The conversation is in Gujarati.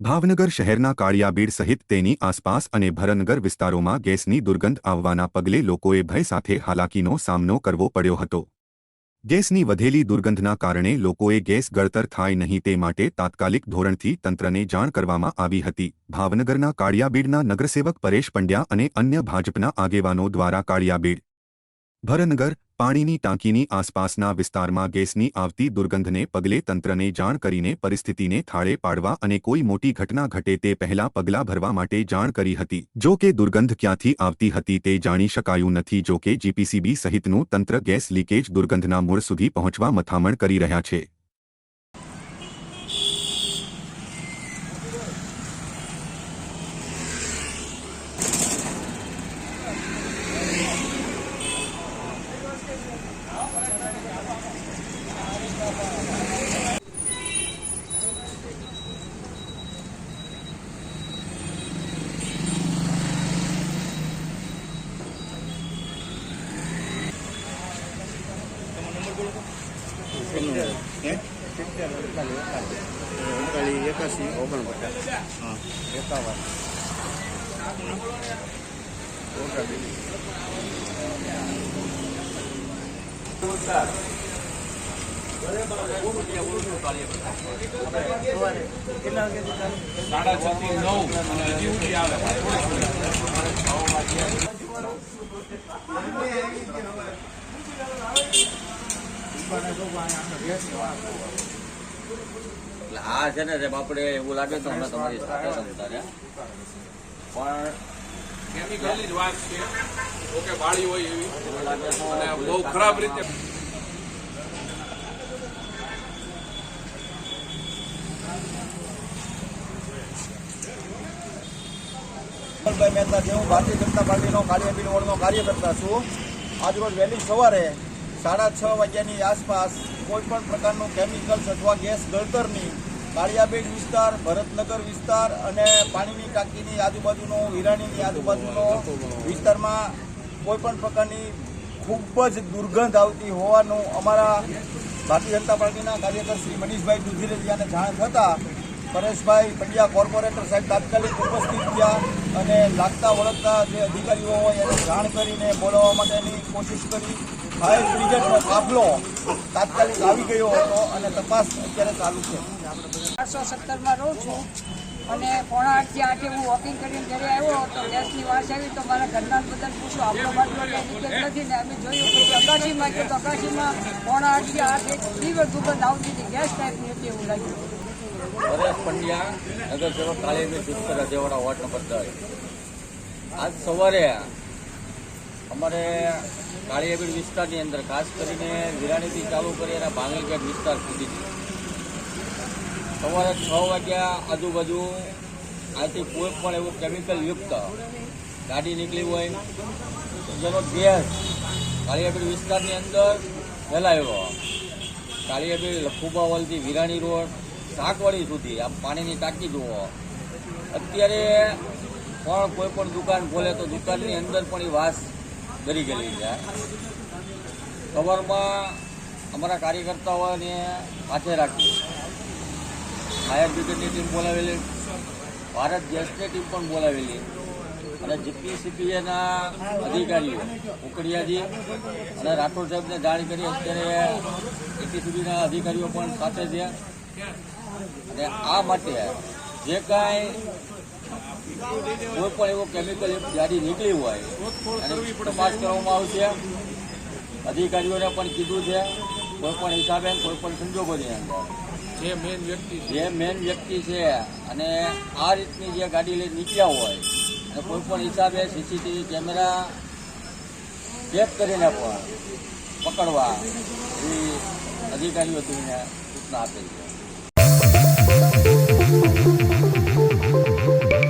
ભાવનગર શહેરના કાળિયાબીડ સહિત તેની આસપાસ અને ભરનગર વિસ્તારોમાં ગેસની દુર્ગંધ આવવાના પગલે લોકોએ ભય સાથે હાલાકીનો સામનો કરવો પડ્યો હતો। ગેસની વધેલી દુર્ગંધના કારણે લોકોએ ગેસ ગળતર થાય નહીં તે માટે તાત્કાલિક ધોરણથી તંત્રને જાણ કરવામાં આવી હતી। ભાવનગરના કાળિયાબીડના નગરસેવક પરેશ પંડ્યા અને અન્ય ભાજપના આગેવાનો દ્વારા કાળિયાબીડ, ભરનગર, પાણીની ટાંકીની આસપાસના વિસ્તારમાં ગેસની આવતી દુર્ગંધને પગલે તંત્રને જાણ કરીને પરિસ્થિતિને થાળે પાડવા અને કોઈ મોટી ઘટના ઘટે તે પહેલા પગલાં ભરવા માટે જાણ કરી હતી। જો કે દુર્ગંધ ક્યાંથી આવતી હતી તે જાણી શકાયું નથી। જો કે જીપીસીબી સહિતનું તંત્ર ગેસ લીકેજ દુર્ગંધના મૂળ સુધી પહોંચવા મથામણ કરી રહ્યા છે। આ છે ને આપણે એવું લાગે તો અમે તમારી સાથે સમજાવ્યા પણ કેમિકલની જ વાત છે। ઓકે, વાળી હોય એવી અને બહુ ખરાબ રીતે મહેતા જે હું ભારતીય જનતા પાર્ટીનો કાળિયાબીડ વોર્ડનો કાર્યકર્તા છું। આજરોજ વહેલી સવારે 6:30 વાગ્યાની આસપાસ કોઈપણ પ્રકારનું કેમિકલ્સ અથવા ગેસ ગળતરની કાળિયાબીડ વિસ્તાર, ભરતનગર વિસ્તાર અને પાણીની ટાંકીની આજુબાજુનો, વિરાણીની આજુબાજુનો વિસ્તારમાં કોઈપણ પ્રકારની ખૂબ જ દુર્ગંધ આવતી હોવાનું અમારા ભારતીય જનતા પાર્ટીના કાર્યકર શ્રી મનીષભાઈ દુધીરેજીયાને જાણ થતાં પરેશભાઈ પંડ્યા કોર્પોરેટર સાહેબ તાત્કાલિક ઉપસ્થિત થયા અને લાગતા વળગતા જે અધિકારીઓ હોય એને જાણ કરીને બોલાવવા માટેની કોશિશ કરી। ફાયર બ્રિગેડનો કાફલો તાત્કાલિક આવી ગયો હતો અને તપાસ અત્યારે ચાલુ છે। 417માં રહું છું અને 7:45 હું વોકિંગ કરીને જ્યારે આવ્યો તો ગેસની વાસ આવી તો મારા ઘરના બધા પૂછ્યું આપણો બાટલો લીકેજ નથી ને અમે જોયું પછી અગાશીમાં ગયો તો અગાશીમાં 7:45 એક તીવ્ર દુર્ગંધ આવતી હતી, ગેસ ટાઈપની હતી એવું લાગ્યું। પરેશ પંડ્યા, નગરસેવક કાળિયાબીડ વિસ્તાર અજેવાડા વોર્ડ નંબર 10। આજ સવારે અમારે કાળિયાબીડ વિસ્તારની અંદર ખાસ કરીને વિરાણીથી ચાલુ કરી અને ભાંગલગેટ વિસ્તાર સુધી સવારે 6 વાગ્યા આજુબાજુ આથી કોઈ પણ એવું કેમિકલ યુક્ત ગાડી નીકળી હોય જેનો ગેસ કાળિયાબીડ વિસ્તારની અંદર ફેલાયો। કાળિયાબીડ લખુબાવલથી વિરાણી રોડ, શાકવાડી સુધી આ પાણીની ટાંકી જુઓ। અત્યારે પણ કોઈ પણ દુકાન ખોલે તો દુકાનની અંદર પણ એ વાસ ગરી ગયેલી છે। સવારમાં અમારા કાર્યકર્તાઓને હાથે રાખી ફાયર બ્રિગેડની ટીમ બોલાવેલી, ભારત ગેસની ટીમ પણ બોલાવેલી અને જીપીસીબીના અધિકારીઓ ઉકડિયાજી અને રાઠોડ સાહેબને જાણ કરી અત્યારે જીપીસીબીના અધિકારીઓ પણ સાથે છે અને આ માટે જે કાંઈ કોઈ પણ એવો કેમિકલ ગાડી નીકળી હોય અને તપાસ કરવામાં આવશે। અધિકારીઓને પણ કીધું છે કોઈ પણ હિસાબે, કોઈ પણ સંજોગોની અંદર જે મેન વ્યક્તિ છે અને આ રીતની જે ગાડી લઈ નીકળ્યા હોય અને કોઈ પણ હિસાબે સીસીટીવી કેમેરા ચેક કરીને પણ પકડવા એવી અધિકારીઓ તેને સૂચના આપેલી છે।